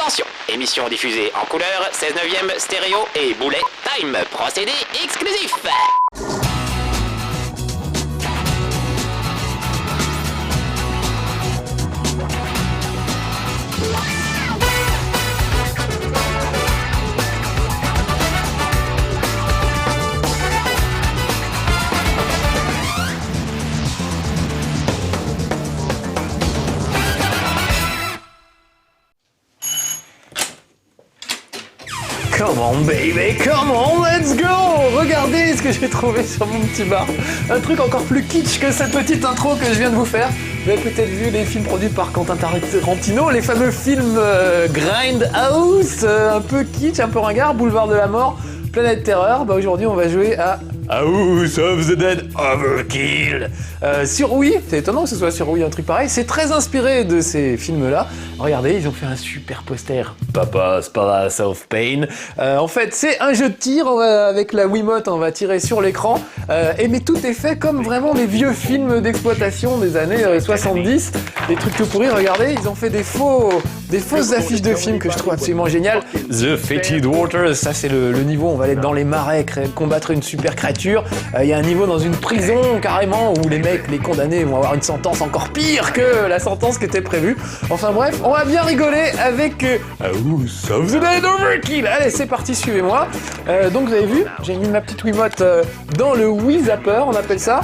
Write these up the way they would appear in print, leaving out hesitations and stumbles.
Attention, émission diffusée en couleur, 16/9 stéréo et boulet time, procédé exclusif. Come on baby, come on, let's go! Regardez ce que j'ai trouvé sur mon petit bar. Un truc encore plus kitsch que cette petite intro que je viens de vous faire. Vous avez peut-être vu les films produits par Quentin Tarantino, les fameux films Grindhouse, un peu kitsch, un peu ringard, Boulevard de la Mort, Planète Terreur. Bah aujourd'hui on va jouer à House of the Dead Overkill sur Wii. C'est étonnant que ce soit sur Wii un truc pareil. C'est très inspiré de ces films-là. Regardez, ils ont fait un super poster. Papa's Palace of Pain. En fait, c'est un jeu de tir. Avec la Wiimote, on va tirer sur l'écran. Mais tout est fait comme vraiment les vieux films d'exploitation des années 70. Des trucs tout pourris. Regardez, ils ont fait des fausses affiches de films que je trouve absolument géniales. The Fetid Waters, ça c'est le niveau. On va aller dans les marais, combattre une super créature. Il y a un niveau dans une prison carrément où les mecs, les condamnés vont avoir une sentence encore pire que la sentence qui était prévue. Enfin bref, on va bien rigoler avec House of the Dead Overkill. Allez, c'est parti, suivez-moi. Donc vous avez vu, j'ai mis ma petite Wiimote dans le Wii Zapper, on appelle ça.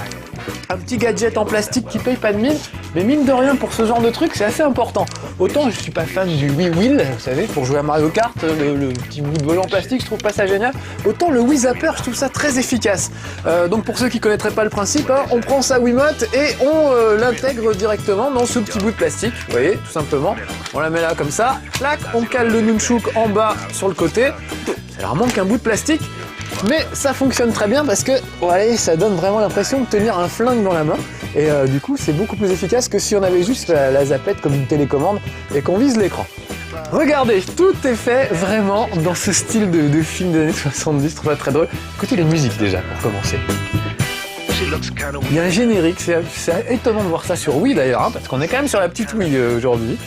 Un petit gadget en plastique qui paye pas de mine, mais mine de rien pour ce genre de truc c'est assez important. Autant je suis pas fan du Wii Wheel, vous savez, pour jouer à Mario Kart, le petit bout de volant en plastique, je trouve pas ça génial. Autant le Wii Zapper, je trouve ça très efficace. Donc pour ceux qui connaîtraient pas le principe, hein, on prend sa Wiimote et on l'intègre directement dans ce petit bout de plastique, vous voyez, tout simplement. On la met là comme ça, clac, on cale le nunchuk en bas sur le côté, ça leur manque un bout de plastique. Mais ça fonctionne très bien parce que ouais, ça donne vraiment l'impression de tenir un flingue dans la main et du coup c'est beaucoup plus efficace que si on avait juste la zapette comme une télécommande et qu'on vise l'écran. Regardez, tout est fait vraiment dans ce style de film des années 70, je trouve ça très drôle. Écoutez les musiques déjà pour commencer. Il y a un générique, c'est étonnant de voir ça sur Wii d'ailleurs, hein, parce qu'on est quand même sur la petite Wii aujourd'hui.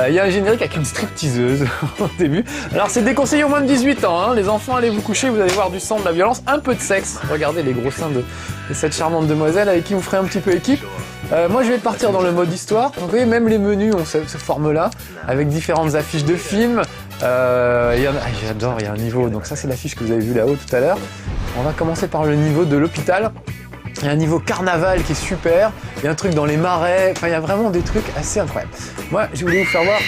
Il y a un générique avec une stripteaseuse au début. Alors c'est déconseillé au moins de 18 ans, hein. Les enfants allez vous coucher, vous allez voir du sang, de la violence, un peu de sexe. Regardez les gros seins de cette charmante demoiselle avec qui vous ferez un petit peu équipe. Moi je vais partir dans le mode histoire. Donc vous voyez, même les menus ont cette forme-là, avec différentes affiches de films. J'adore, il y a un niveau, donc ça c'est l'affiche que vous avez vue là-haut tout à l'heure. On va commencer par le niveau de l'hôpital. Il y a un niveau carnaval qui est super, il y a un truc dans les marais, enfin il y a vraiment des trucs assez incroyables. Moi je voulais vous faire voir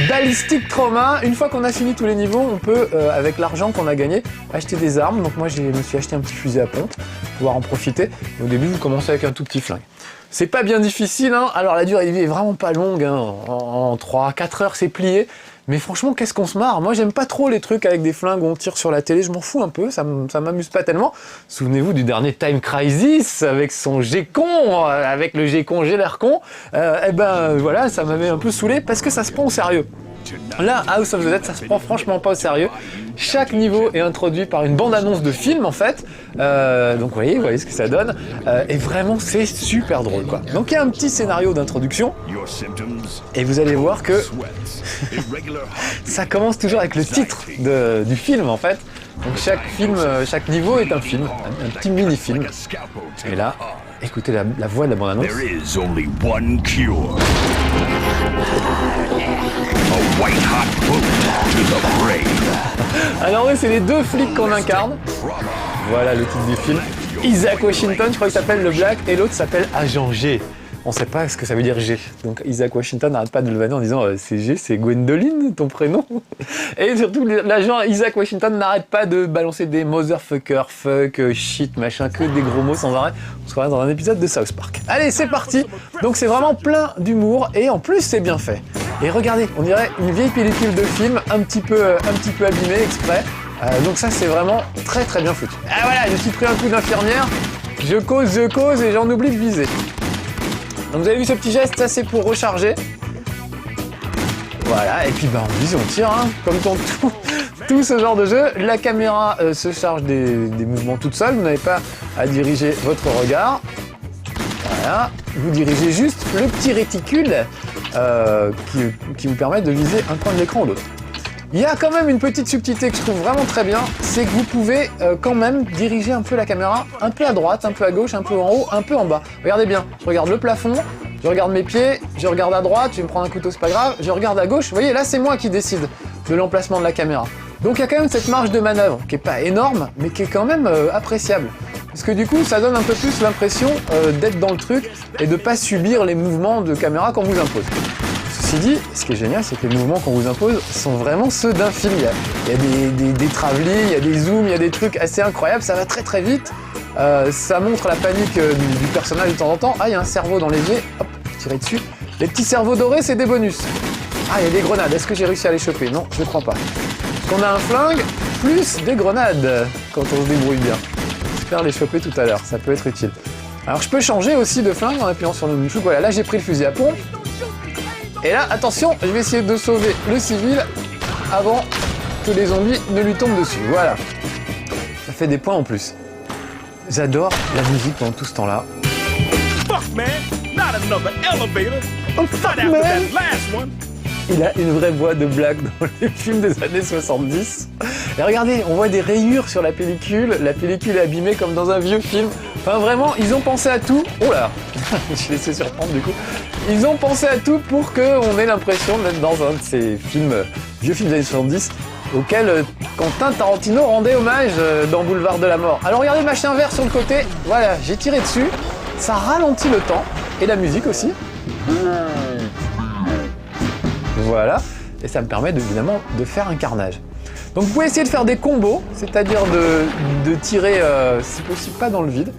Ballistic Trauma. Une fois qu'on a fini tous les niveaux, on peut, avec l'argent qu'on a gagné, acheter des armes. Donc moi je me suis acheté un petit fusil à pompe pour pouvoir en profiter. Au début vous commencez avec un tout petit flingue. C'est pas bien difficile, hein. Alors la durée de vie est vraiment pas longue, hein. En 3-4 heures c'est plié. Mais franchement, qu'est-ce qu'on se marre. Moi, j'aime pas trop les trucs avec des flingues où on tire sur la télé, je m'en fous un peu, ça m'amuse pas tellement. Souvenez-vous du dernier Time Crisis avec son G-Con, avec le G-Con, j'ai l'air con. Voilà, ça m'avait un peu saoulé parce que ça se prend au sérieux. Là, House of the Dead, ça se prend franchement pas au sérieux. Chaque niveau est introduit par une bande-annonce de film en fait. Donc vous voyez ce que ça donne. Et vraiment, c'est super drôle quoi. Donc il y a un petit scénario d'introduction. Et vous allez voir que ça commence toujours avec le titre du film en fait. Donc chaque niveau est un film, un petit mini-film. Et là, écoutez la voix de la bande-annonce. Alors oui, c'est les deux flics qu'on incarne. Voilà le titre du film. Isaac Washington, je crois qu'il s'appelle le Black, et l'autre s'appelle Agent G. On sait pas ce que ça veut dire G. Donc Isaac Washington n'arrête pas de le vanner en disant c'est G, c'est Gwendoline ton prénom. Et surtout l'agent Isaac Washington n'arrête pas de balancer des motherfucker, fuck, shit, machin, que des gros mots sans arrêt. On se croirait dans un épisode de South Park. Allez, c'est parti. Donc c'est vraiment plein d'humour et en plus c'est bien fait. Et regardez, on dirait une vieille pellicule de film un petit peu abîmée exprès. Donc ça c'est vraiment très très bien foutu. Ah voilà, je me suis pris un coup d'infirmière. Je cause et j'en oublie de viser. Donc vous avez vu ce petit geste, ça c'est pour recharger. Voilà, et puis on vise, on tire, hein, comme dans tout ce genre de jeu. La caméra se charge des mouvements toute seule, vous n'avez pas à diriger votre regard. Voilà, vous dirigez juste le petit réticule qui vous permettent de viser un coin de l'écran ou l'autre. Il y a quand même une petite subtilité que je trouve vraiment très bien, c'est que vous pouvez quand même diriger un peu la caméra, un peu à droite, un peu à gauche, un peu en haut, un peu en bas. Regardez bien, je regarde le plafond, je regarde mes pieds, je regarde à droite, je vais me prendre un couteau, c'est pas grave, je regarde à gauche, vous voyez là c'est moi qui décide de l'emplacement de la caméra. Donc il y a quand même cette marge de manœuvre qui est pas énorme, mais qui est quand même appréciable. Parce que du coup ça donne un peu plus l'impression d'être dans le truc et de pas subir les mouvements de caméra qu'on vous impose. Ceci dit, ce qui est génial, c'est que les mouvements qu'on vous impose sont vraiment ceux d'un film. Il y a des travelling, il y a des zooms, il y a des trucs assez incroyables, ça va très très vite. Ça montre la panique du personnage de temps en temps. Ah, il y a un cerveau dans l'évier, hop, je tirais dessus. Les petits cerveaux dorés, c'est des bonus. Ah, il y a des grenades, est-ce que j'ai réussi à les choper? Non, je ne crois pas. Parce qu'on a un flingue, plus des grenades, quand on se débrouille bien. J'espère les choper tout à l'heure, ça peut être utile. Alors je peux changer aussi de flingue en appuyant sur le nunchuk. Voilà, là j'ai pris le fusil à pompe. Et là, attention, je vais essayer de sauver le civil avant que les zombies ne lui tombent dessus. Voilà. Ça fait des points en plus. J'adore la musique pendant tout ce temps-là. Fuck man, not another elevator. Oh fuck Not after man! that last one. Il a une vraie voix de blague dans les films des années 70. Et regardez, on voit des rayures sur la pellicule est abîmée comme dans un vieux film. Enfin vraiment, ils ont pensé à tout. Oh là, je suis laissé surprendre du coup. Ils ont pensé à tout pour qu'on ait l'impression d'être dans un de ces films, vieux films des années 70, auquel Quentin Tarantino rendait hommage dans Boulevard de la Mort. Alors regardez le machin vert sur le côté, voilà, j'ai tiré dessus, ça ralentit le temps, et la musique aussi. Voilà, et ça me permet évidemment de faire un carnage. Donc vous pouvez essayer de faire des combos, c'est-à-dire de tirer, si possible, pas dans le vide.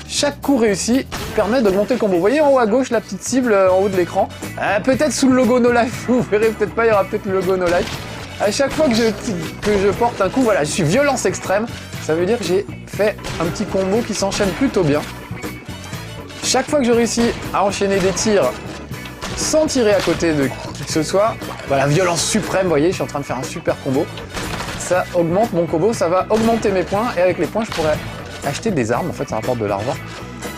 Chaque coup réussi permet d'augmenter le combo. Vous voyez en haut à gauche la petite cible en haut de l'écran. Peut-être sous le logo No Life, vous verrez peut-être pas, il y aura peut-être le logo No Life. À chaque fois que je porte un coup, voilà, je suis violence extrême. Ça veut dire que j'ai fait un petit combo qui s'enchaîne plutôt bien. Chaque fois que je réussis à enchaîner des tirs sans tirer à côté de qui que ce soit, voilà, violence suprême, vous voyez, je suis en train de faire un super combo. Ça augmente mon combo, ça va augmenter mes points, et avec les points, je pourrais acheter des armes, en fait ça rapporte de l'argent.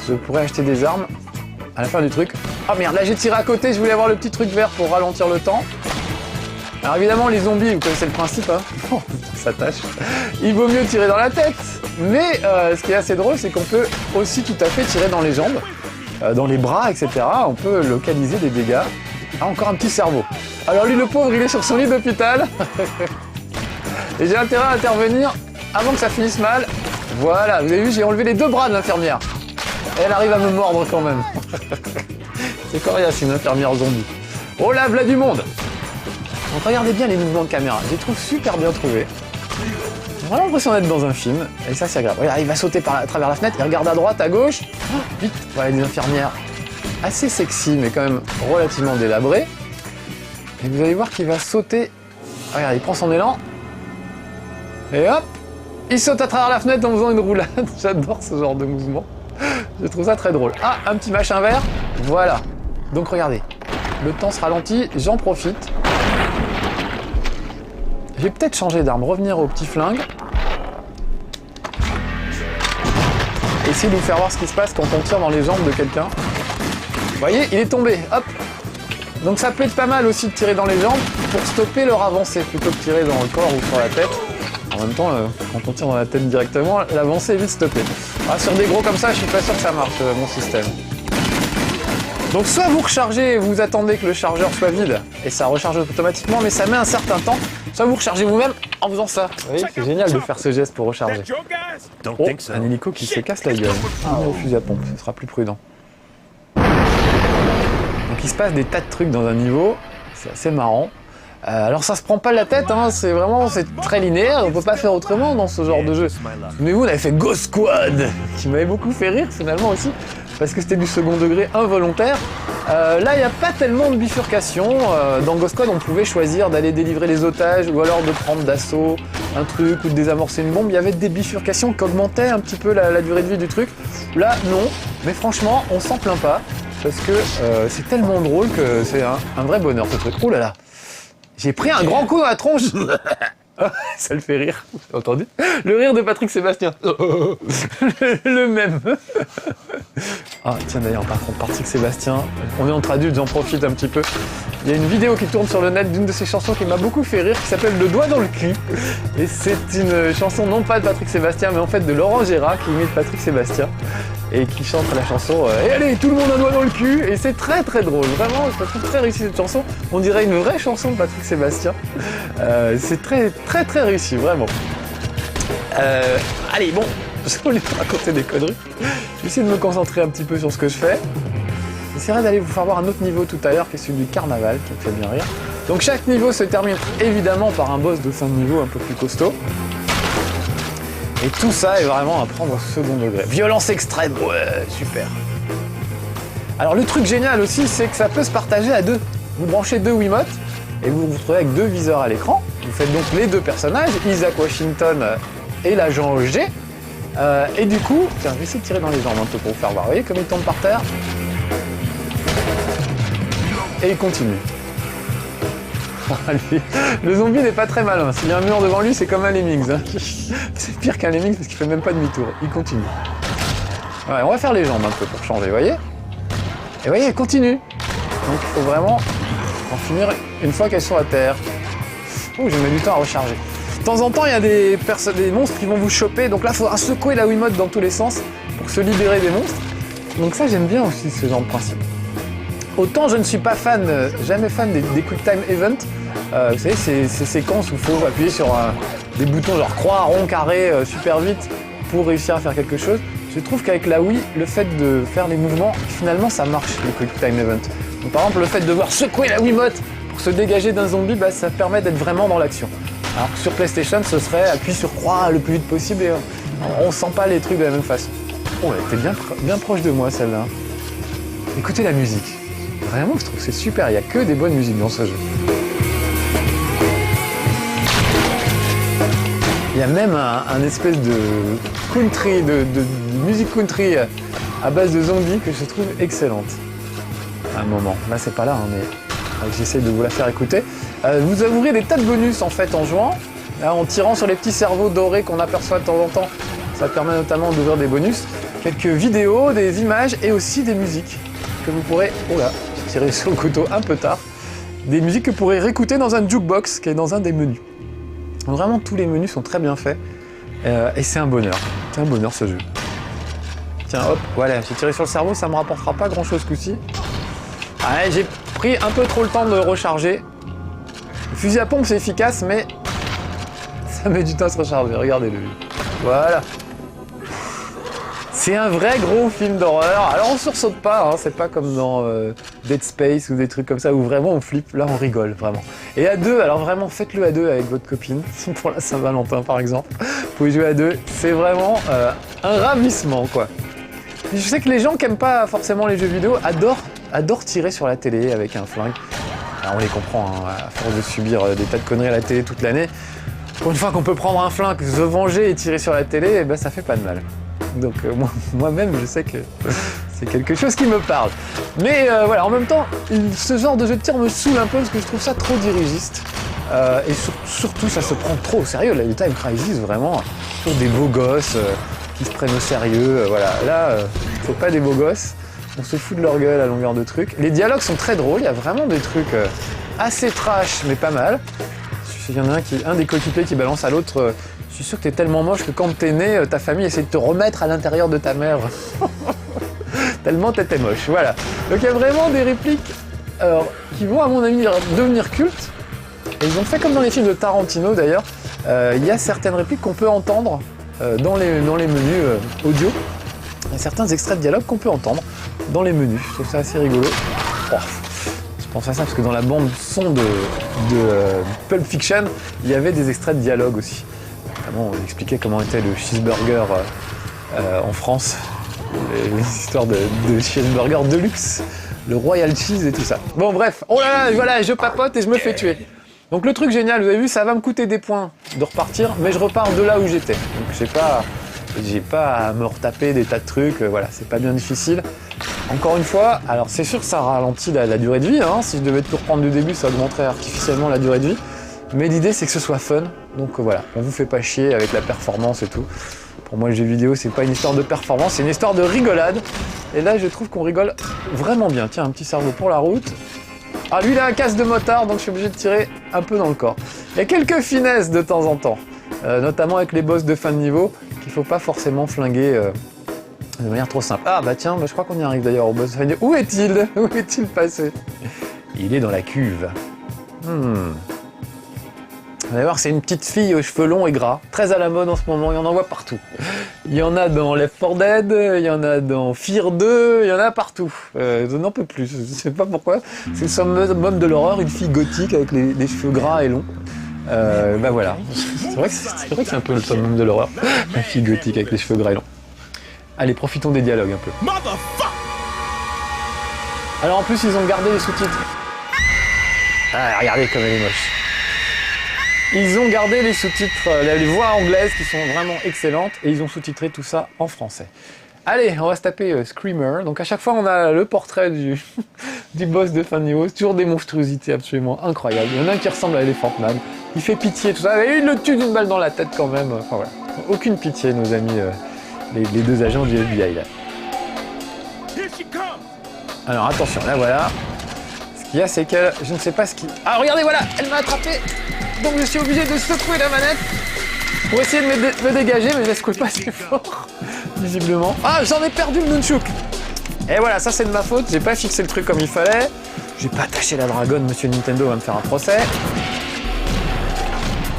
Je pourrais acheter des armes à la fin du truc. Oh merde, là j'ai tiré à côté, je voulais avoir le petit truc vert pour ralentir le temps. Alors évidemment les zombies, vous connaissez le principe, hein. Oh, ça tâche. Il vaut mieux tirer dans la tête. Mais ce qui est assez drôle, c'est qu'on peut aussi tout à fait tirer dans les jambes, dans les bras, etc. On peut localiser des dégâts. Ah, encore un petit cerveau. Alors lui le pauvre, il est sur son lit d'hôpital. Et j'ai intérêt à intervenir avant que ça finisse mal. Voilà, vous avez vu, j'ai enlevé les deux bras de l'infirmière. Et elle arrive à me mordre quand même. C'est coriace, une infirmière zombie. Oh là, v'là du monde. Donc regardez bien les mouvements de caméra, je les trouve super bien trouvés. J'ai vraiment l'impression d'être dans un film, et ça c'est agréable. Regarde, il va sauter à travers la fenêtre, il regarde à droite, à gauche. Oh, vite, voilà des infirmières assez sexy, mais quand même relativement délabrées. Et vous allez voir qu'il va sauter. Regarde, il prend son élan. Et hop, il saute à travers la fenêtre en faisant une roulade. J'adore ce genre de mouvement. Je trouve ça très drôle. Ah, un petit machin vert. Voilà. Donc regardez, le temps se ralentit, j'en profite. Je vais peut-être changer d'arme, revenir au petit flingue. Essayer de vous faire voir ce qui se passe quand on tire dans les jambes de quelqu'un. Vous voyez, il est tombé, hop. Donc ça peut être pas mal aussi de tirer dans les jambes pour stopper leur avancée, plutôt que de tirer dans le corps ou sur la tête. En même temps, quand on tire dans la tête directement, l'avancée est vite stoppée. Ah, sur des gros comme ça, je suis pas sûr que ça marche, mon système. Donc soit vous rechargez et vous attendez que le chargeur soit vide, et ça recharge automatiquement, mais ça met un certain temps. Soit vous rechargez vous-même en faisant ça. Vous voyez, c'est génial de faire ce geste pour recharger. Oh, un hélico qui se casse la gueule. Au fusil à pompe, ce sera plus prudent. Donc il se passe des tas de trucs dans un niveau, c'est assez marrant. Alors ça se prend pas la tête, hein, c'est très linéaire, on peut pas faire autrement dans ce genre de jeu. Souvenez-vous, on avait fait Ghost Squad, qui m'avait beaucoup fait rire finalement aussi, parce que c'était du second degré involontaire. Là, il n'y a pas tellement de bifurcation. Dans Ghost Squad, on pouvait choisir d'aller délivrer les otages, ou alors de prendre d'assaut un truc, ou de désamorcer une bombe. Il y avait des bifurcations qui augmentaient un petit peu la durée de vie du truc. Là, non, mais franchement, on s'en plaint pas, parce que c'est tellement drôle que c'est un vrai bonheur ce truc. Oh là là! J'ai pris un grand coup dans la tronche. Ça le fait rire, vous avez entendu? Le rire de Patrick Sébastien. Le même. Ah tiens d'ailleurs, par contre, Patrick Sébastien, on est entre adultes, j'en profite un petit peu. Il y a une vidéo qui tourne sur le net d'une de ses chansons qui m'a beaucoup fait rire, qui s'appelle Le doigt dans le cul. Et c'est une chanson non pas de Patrick Sébastien, mais en fait de Laurent Gérard qui imite Patrick Sébastien et qui chante la chanson Et allez, tout le monde un doigt dans le cul. Et c'est très très drôle, vraiment, je la trouve très réussi cette chanson. On dirait une vraie chanson de Patrick Sébastien. C'est très très très réussi, vraiment. Allez, bon, je vais vous raconter des conneries. Je vais essayer de me concentrer un petit peu sur ce que je fais. J'essaierai d'aller vous faire voir un autre niveau tout à l'heure, qui est celui du carnaval, qui me fait bien rire. Donc chaque niveau se termine évidemment par un boss de fin de niveau un peu plus costaud. Et tout ça est vraiment à prendre au second degré. Violence extrême, ouais, super. Alors le truc génial aussi, c'est que ça peut se partager à deux. Vous branchez deux Wiimotes et vous vous retrouvez avec deux viseurs à l'écran. Vous faites donc les deux personnages, Isaac Washington et l'agent G. Et du coup, tiens, je vais essayer de tirer dans les jambes un peu pour vous faire voir. Vous voyez comme il tombe par terre. Et il continue. Le zombie n'est pas très malin. S'il y a un mur devant lui, c'est comme un Lemmings. Hein. C'est pire qu'un Lemmings parce qu'il fait même pas demi-tour. Il continue. Ouais, on va faire les jambes un peu pour changer, vous voyez? Et vous voyez, elle continue. Donc il faut vraiment en finir une fois qu'elles sont à terre. Oh, j'ai mis du temps à recharger. De temps en temps, il y a des monstres qui vont vous choper. Donc là, il faudra secouer la Wiimote dans tous les sens pour se libérer des monstres. Donc ça, j'aime bien aussi ce genre de principe. Autant je ne suis pas fan, jamais fan des Quick Time Events. Vous savez, ces séquences où il faut appuyer sur des boutons genre croix, rond, carré, super vite pour réussir à faire quelque chose. Je trouve qu'avec la Wii, le fait de faire les mouvements, finalement ça marche, le Quick Time Event. Donc, par exemple, le fait de devoir secouer la Wiimote pour se dégager d'un zombie, bah, ça permet d'être vraiment dans l'action. Alors que sur PlayStation, ce serait appuyer sur croix le plus vite possible et on sent pas les trucs de la même façon. Oh, elle était bien proche de moi celle-là. Écoutez la musique. Vraiment, je trouve que c'est super, il n'y a que des bonnes musiques dans ce jeu. Il y a même un espèce de country, de musique country à base de zombies que je trouve excellente. À un moment, là c'est pas là, hein, mais j'essaie de vous la faire écouter. Vous avouerez des tas de bonus en fait en jouant, en tirant sur les petits cerveaux dorés qu'on aperçoit de temps en temps. Ça permet notamment d'ouvrir des bonus, quelques vidéos, des images et aussi des musiques que vous pourrez... Oh là, j'ai tiré sur le couteau un peu tard. Des musiques que vous pourrez réécouter dans un jukebox qui est dans un des menus. Donc vraiment, tous les menus sont très bien faits. Et c'est un bonheur. C'est un bonheur ce jeu. Tiens, hop, voilà, j'ai tiré sur le cerveau, ça me rapportera pas grand chose ce coup-ci. Ah, j'ai pris un peu trop le temps de recharger. Le fusil à pompe c'est efficace, mais ça met du temps à se recharger. Regardez-le. Voilà. C'est un vrai gros film d'horreur. Alors on sursaute pas, hein, c'est pas comme dans Dead Space ou des trucs comme ça où vraiment on flippe. Là on rigole vraiment. Et à deux, alors vraiment faites-le à deux avec votre copine. Pour la Saint-Valentin par exemple. Vous pouvez jouer à deux. C'est vraiment un ravissement quoi. Je sais que les gens qui aiment pas forcément les jeux vidéo adorent tirer sur la télé avec un flingue. Alors on les comprend, hein, à force de subir des tas de conneries à la télé toute l'année. Pour une fois qu'on peut prendre un flingue, se venger et tirer sur la télé, eh ben, ça fait pas de mal. Donc moi-même, je sais que c'est quelque chose qui me parle. Mais voilà, en même temps, ce genre de jeu de tir me saoule un peu parce que je trouve ça trop dirigiste. Et surtout, ça se prend trop au sérieux. Là, les Time Crisis, vraiment, toujours des beaux gosses qui se prennent au sérieux. Voilà, là, faut pas des beaux gosses. On se fout de leur gueule à longueur de trucs. Les dialogues sont très drôles, il y a vraiment des trucs assez trash, mais pas mal. Il y en a un des coéquipiers qui balance à l'autre je suis sûr que t'es tellement moche que quand t'es né, ta famille essaie de te remettre à l'intérieur de ta mère. Tellement t'étais moche, voilà. Donc il y a vraiment des répliques qui vont, à mon avis, devenir cultes. Et ils ont fait comme dans les films de Tarantino d'ailleurs. Il y a certaines répliques qu'on peut entendre dans les menus audio. Il y a certains extraits de dialogue qu'on peut entendre dans les menus. Je trouve ça assez rigolo. Oh, je pense à ça parce que dans la bande son de Pulp Fiction, il y avait des extraits de dialogue aussi. Notamment, on expliquait comment était le cheeseburger en France. Les histoires de cheeseburger de luxe, le Royal Cheese et tout ça. Bon bref, oh là là, voilà, je papote et je me fais tuer. Donc le truc génial, vous avez vu, ça va me coûter des points de repartir, mais je repars de là où j'étais. Donc j'ai pas à me retaper des tas de trucs, voilà, c'est pas bien difficile. Encore une fois, alors c'est sûr que ça ralentit la durée de vie, hein. Si je devais tout reprendre du début, ça augmenterait artificiellement la durée de vie. Mais l'idée c'est que ce soit fun, Donc voilà, on vous fait pas chier avec la performance et tout. Pour moi, le jeu vidéo, c'est pas une histoire de performance, c'est une histoire de rigolade. Et là, je trouve qu'on rigole vraiment bien. Tiens, un petit cerveau pour la route. Ah, lui, il a un casque de motard, donc je suis obligé de tirer un peu dans le corps. Il y a quelques finesses de temps en temps, notamment avec les boss de fin de niveau, qu'il faut pas forcément flinguer de manière trop simple. Ah, bah tiens, je crois qu'on y arrive d'ailleurs au boss de fin de niveau. Où est-il? Où est-il passé? Il est dans la cuve. Vous allez voir, c'est une petite fille aux cheveux longs et gras, très à la mode en ce moment, il y en voit partout. Il y en a dans Left 4 Dead, il y en a dans Fear 2, il y en a partout. Je n'en peux plus, je sais pas pourquoi. C'est le summum de l'horreur, une fille gothique avec les cheveux gras et longs. Bah voilà, c'est vrai que c'est un peu le summum de l'horreur, une fille gothique avec les cheveux gras et longs. Allez, profitons des dialogues un peu. Alors en plus, ils ont gardé les sous-titres. Ah, regardez comme elle est moche. Ils ont gardé les sous-titres, les voix anglaises qui sont vraiment excellentes et ils ont sous-titré tout ça en français. Allez, on va se taper Screamer. Donc à chaque fois, on a le portrait du boss de fin de niveau. C'est toujours des monstruosités absolument incroyables. Il y en a un qui ressemble à Elephant Man. Il fait pitié, tout ça. Et il le tue d'une balle dans la tête quand même. Enfin voilà. Aucune pitié, nos amis, les deux agents du FBI là. Alors attention, là voilà. Ce qu'il y a, c'est qu'elle... Je ne sais pas ce qui... Ah, regardez, voilà, elle m'a attrapé. Donc je suis obligé de secouer la manette pour essayer de me dégager, mais je la secoue pas assez fort, visiblement. Ah, j'en ai perdu le nunchuk. Et voilà, ça c'est de ma faute, j'ai pas fixé le truc comme il fallait. J'ai pas attaché la dragonne, monsieur Nintendo va me faire un procès.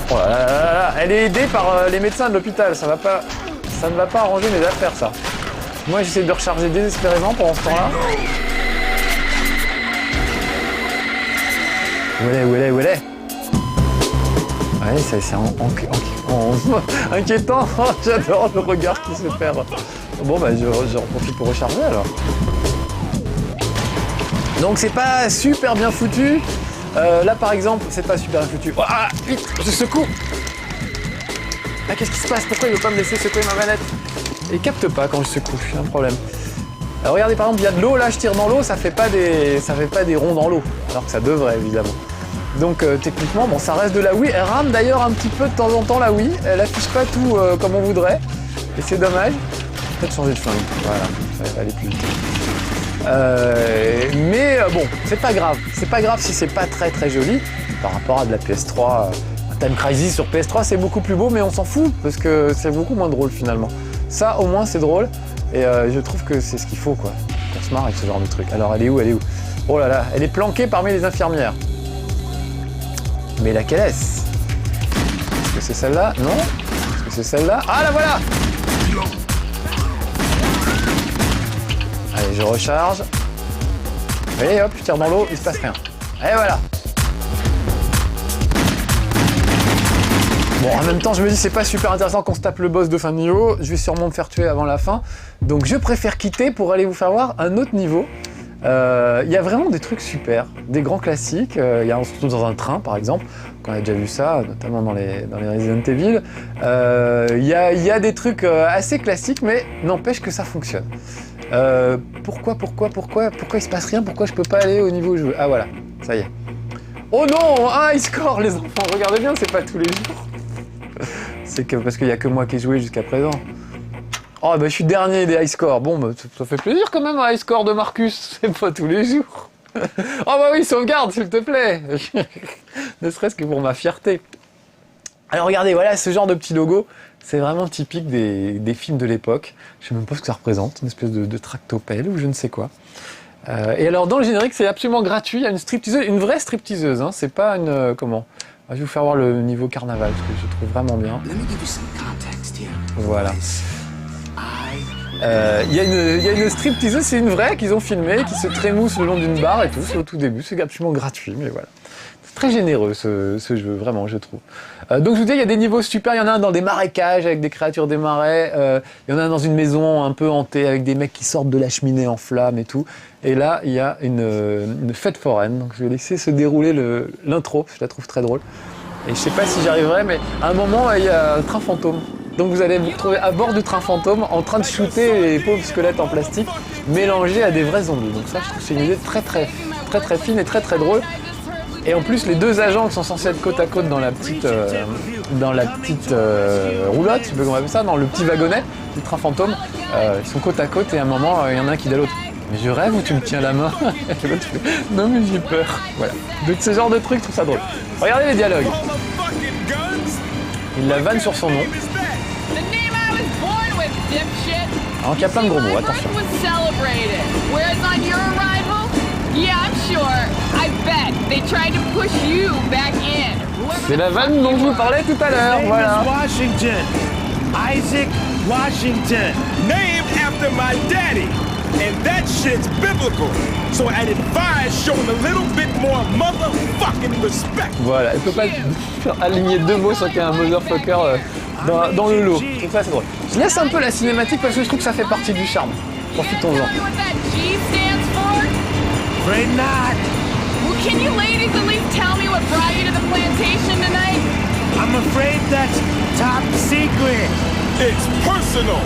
Oh là là là là, elle est aidée par les médecins de l'hôpital, ça ne va pas arranger mes affaires, ça. Moi j'essaie de recharger désespérément pendant ce temps-là. Où elle est Ouais, c'est inquiétant. J'adore le regard qui se perd. Bon, bah, j'en profite pour recharger alors. Donc, c'est pas super bien foutu. Là, par exemple, c'est pas super bien foutu. Oh, ah, vite, je secoue. Ah, qu'est-ce qui se passe? Pourquoi il veut pas me laisser secouer ma manette? Il capte pas quand je secoue, c'est un problème. Alors, regardez, par exemple, il y a de l'eau. Là, je tire dans l'eau, ça fait pas des ronds dans l'eau. Alors que ça devrait, évidemment. Donc techniquement, bon, ça reste de la Wii. Elle rame d'ailleurs un petit peu de temps en temps la Wii. Elle affiche pas tout comme on voudrait. Et c'est dommage. Peut-être changer de flingue. Voilà, ça va aller plus vite. Mais bon, c'est pas grave. C'est pas grave si c'est pas très très joli. Par rapport à de la PS3. Time Crisis sur PS3, c'est beaucoup plus beau, mais on s'en fout. Parce que c'est beaucoup moins drôle finalement. Ça, au moins, c'est drôle. Et je trouve que c'est ce qu'il faut, quoi. Qu'on se marre avec ce genre de truc. Alors, elle est où? Oh là là, elle est planquée parmi les infirmières. Mais laquelle est-ce? Est-ce que c'est celle-là? Non? Est-ce que c'est celle-là? Ah, la voilà! Allez, je recharge. Et hop, je tire dans l'eau, il se passe rien. Et voilà! Bon, en même temps, je me dis, c'est pas super intéressant qu'on se tape le boss de fin de niveau. Je vais sûrement me faire tuer avant la fin. Donc, je préfère quitter pour aller vous faire voir un autre niveau. Il y a vraiment des trucs super, des grands classiques. Il y a surtout dans un train, par exemple, qu'on a déjà vu ça, notamment dans les Resident Evil. Il y a des trucs assez classiques, mais n'empêche que ça fonctionne. Pourquoi il se passe rien? Pourquoi je peux pas aller au niveau où je veux? Ah voilà, ça y est. Oh non, un high score, les enfants. Regardez bien, c'est pas tous les jours. C'est que parce qu'il y a que moi qui ai joué jusqu'à présent. Oh bah je suis dernier des high scores. Bon bah ça fait plaisir quand même un high score de Marcus, c'est pas tous les jours. Oh bah oui, sauvegarde s'il te plaît. Ne serait-ce que pour ma fierté. Alors regardez, voilà ce genre de petit logo, c'est vraiment typique des films de l'époque. Je sais même pas ce que ça représente, une espèce de tractopelle ou je ne sais quoi. Et alors dans le générique c'est absolument gratuit, il y a une stripteaseuse, une vraie stripteaseuse, hein, c'est pas une... comment? Je vais vous faire voir le niveau carnaval, parce que je trouve vraiment bien. Voilà. Il y a une stripteaseuse, c'est une vraie qu'ils ont filmée, qui se trémousse le long d'une barre et tout, c'est au tout début, c'est absolument gratuit, mais voilà. C'est très généreux ce jeu, vraiment, je trouve. Donc je vous dis, il y a des niveaux super, il y en a un dans des marécages avec des créatures des marais, il y en a un dans une maison un peu hantée avec des mecs qui sortent de la cheminée en flammes et tout. Et là, il y a une fête foraine, donc je vais laisser se dérouler l'intro, je la trouve très drôle. Et je sais pas si j'y arriverai, mais à un moment, il y a un train fantôme. Donc vous allez vous retrouver à bord du train fantôme en train de shooter les pauvres squelettes en plastique mélangés à des vrais zombies. Donc ça, je trouve que c'est une idée très fine et très drôle. Et en plus, les deux agents qui sont censés être côte à côte dans la petite, roulotte, je sais pas comment on appelle ça, dans le petit wagonnet du train fantôme, ils sont côte à côte et à un moment, il y en a un qui dit à l'autre. Mais je rêve ou tu me tiens la main? Et l'autre fait, non mais j'ai peur. Voilà. Donc ce genre de truc, je trouve ça drôle. Regardez les dialogues. Il la vanne sur son nom. Alors qu'il y a plein de gros mots, attention. C'est la vanne dont je vous parlais tout à l'heure, voilà. Washington. Isaac Washington. Named after my daddy. And that shit's biblical. So I'd advise showing a little bit more motherfucking respect. Voilà, elle peut pas aligner deux mots sans qu'il y ait un motherfucker dans le lot. Donc ça c'est drôle. Je laisse un peu la cinématique parce que je trouve que ça fait partie du charme. Profitons-en. Afraid not. Well, can you ladies at least tell me what brought you to the plantation tonight? I'm afraid that's top secret. It's personal.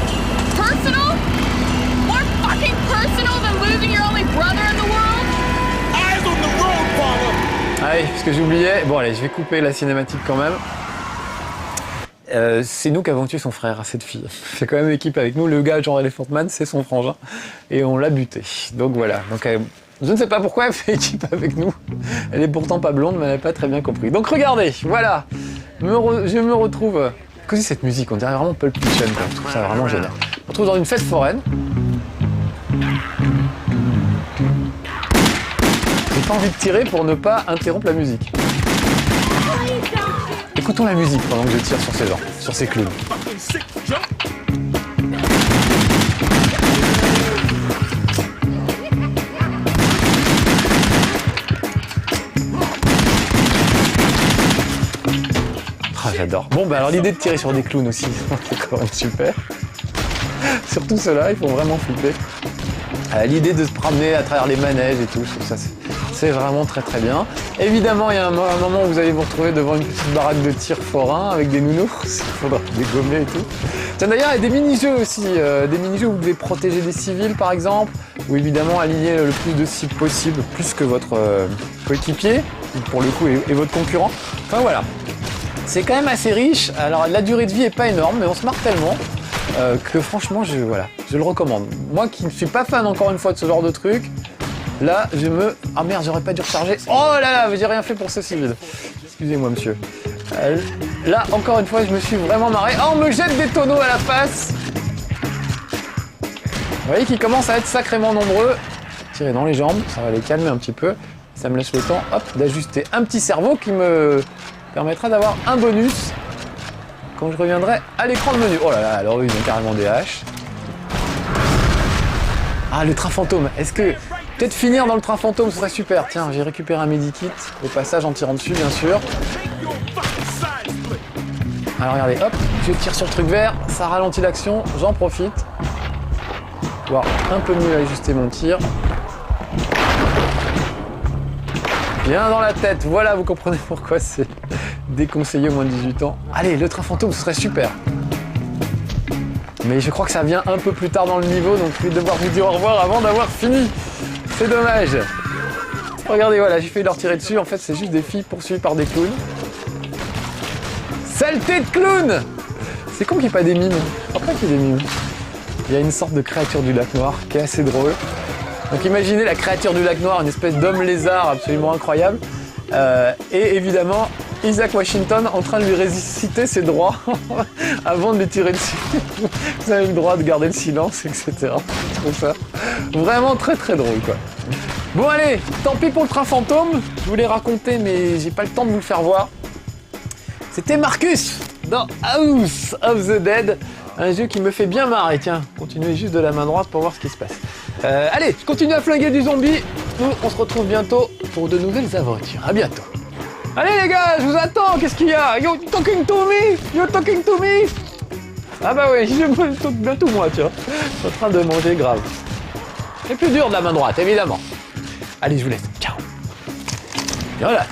Personal? More fucking personal than losing your only brother in the world? Eyes on the road, Paula. Allez, parce que j'oubliais. Bon allez, je vais couper la cinématique quand même. C'est nous qui avons tué son frère, cette fille. C'est quand même équipe avec nous. Le gars, genre Elephant Man, c'est son frangin. Et on l'a buté. Donc voilà. Donc, je ne sais pas pourquoi elle fait équipe avec nous. Elle est pourtant pas blonde, mais elle n'a pas très bien compris. Donc regardez, voilà. Je me retrouve... Que c'est cette musique? On dirait vraiment Pulp Fiction, quoi. Je trouve ça vraiment génial. On se retrouve dans une fête foraine. J'ai pas envie de tirer pour ne pas interrompre la musique. Écoutons la musique pendant que je tire sur ces gens, sur ces clowns. Ah, j'adore. Bon, bah alors l'idée de tirer sur des clowns aussi, c'est quand même super. Surtout ceux-là, ils font vraiment flipper. L'idée de se promener à travers les manèges et tout, je trouve ça c'est vraiment très très bien. Évidemment, il y a un moment où vous allez vous retrouver devant une petite baraque de tir forain avec des nounours, il faudra dégommer et tout. Tiens, d'ailleurs, il y a des mini-jeux aussi, des mini-jeux où vous devez protéger des civils par exemple, ou évidemment aligner le plus de cibles possible, plus que votre coéquipier, pour le coup, et votre concurrent. Enfin voilà, c'est quand même assez riche. Alors la durée de vie est pas énorme, mais on se marre tellement que franchement, je le recommande. Moi qui ne suis pas fan encore une fois de ce genre de truc, là, ah merde, j'aurais pas dû recharger. Oh là là, j'ai rien fait pour ce civil. Excusez-moi, monsieur. Là, encore une fois, je me suis vraiment marré. Oh, on me jette des tonneaux à la face. Vous voyez qu'ils commencent à être sacrément nombreux. Tirer dans les jambes, ça va les calmer un petit peu. Ça me laisse le temps, hop, d'ajuster un petit cerveau qui me permettra d'avoir un bonus quand je reviendrai à l'écran de menu. Oh là là, alors ils ont carrément des haches. Ah, le train fantôme. Est-ce que... Peut-être finir dans le train fantôme, ce serait super. Tiens, j'ai récupéré un medikit, au passage en tirant dessus, bien sûr. Alors regardez, hop, je tire sur le truc vert, ça ralentit l'action, j'en profite. Pour pouvoir un peu mieux ajuster mon tir. Bien dans la tête, voilà, vous comprenez pourquoi c'est déconseillé au moins de 18 ans. Allez, le train fantôme, ce serait super. Mais je crois que ça vient un peu plus tard dans le niveau, donc je vais devoir vous dire au revoir avant d'avoir fini. C'est dommage. Regardez, voilà, j'ai failli leur tirer dessus. En fait, c'est juste des filles poursuivies par des clowns. Saleté de clown! C'est con qu'il n'y ait pas des mimes. Après qu'il y ait des mimes. Il y a une sorte de créature du lac noir qui est assez drôle. Donc imaginez la créature du lac noir, une espèce d'homme lézard absolument incroyable. Et évidemment, Isaac Washington en train de lui réciter ses droits avant de lui tirer dessus. Vous avez le droit de garder le silence, etc. Je trouve ça vraiment très très drôle, quoi. Bon allez, tant pis pour le train fantôme. Je voulais raconter, mais j'ai pas le temps de vous le faire voir. C'était Marcus dans House of the Dead. Un jeu qui me fait bien marrer. Tiens, continuez juste de la main droite pour voir ce qui se passe. Allez, je continue à flinguer du zombie. Nous, on se retrouve bientôt pour de nouvelles aventures. À bientôt. Allez les gars, je vous attends, qu'est-ce qu'il y a? You talking to me? You talking to me? Ah bah oui, je me talk bientôt moi, tiens. Je suis en train de manger grave. C'est plus dur de la main droite, évidemment. Allez, je vous laisse. Ciao. Voilà.